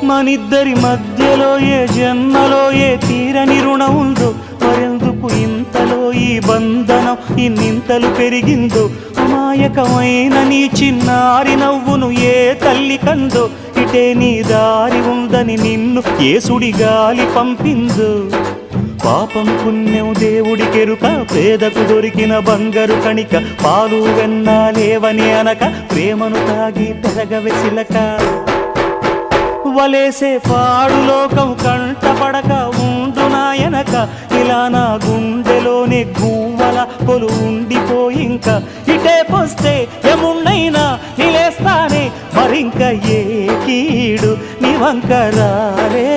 మనిద్దరి మధ్యలో ఏ జన్మలో ఏ తీరని రుణం ఉందో, మరెందుకు ఇంతలో ఈ బంధనం ఇన్నింతలు పెరిగిందో, అమాయకమైన నీ చిన్నారి నవ్వును ఏ తల్లి కందో, ఇటే నీ దారి ఉందని నిన్ను ఏ సుడి గాలి పంపిందో. పాపం పుణ్యం దేవుడికెరుక, పేదకు దొరికిన బంగారు కణిక, పాలు వెన్నాలేవని అనక ప్రేమను తాగి పెరగవెసిలక. వలేసే పాడు లోకం కంటపడక ఉండు నాయనక, ఇలా నా గుండెలోనే గువ్వల కొలు ఉండిపోయింక. ఇటే పోస్తే ఎమున్నైనా నిలేస్తానే, మరింక ఏ కీడు నివంకరాలే.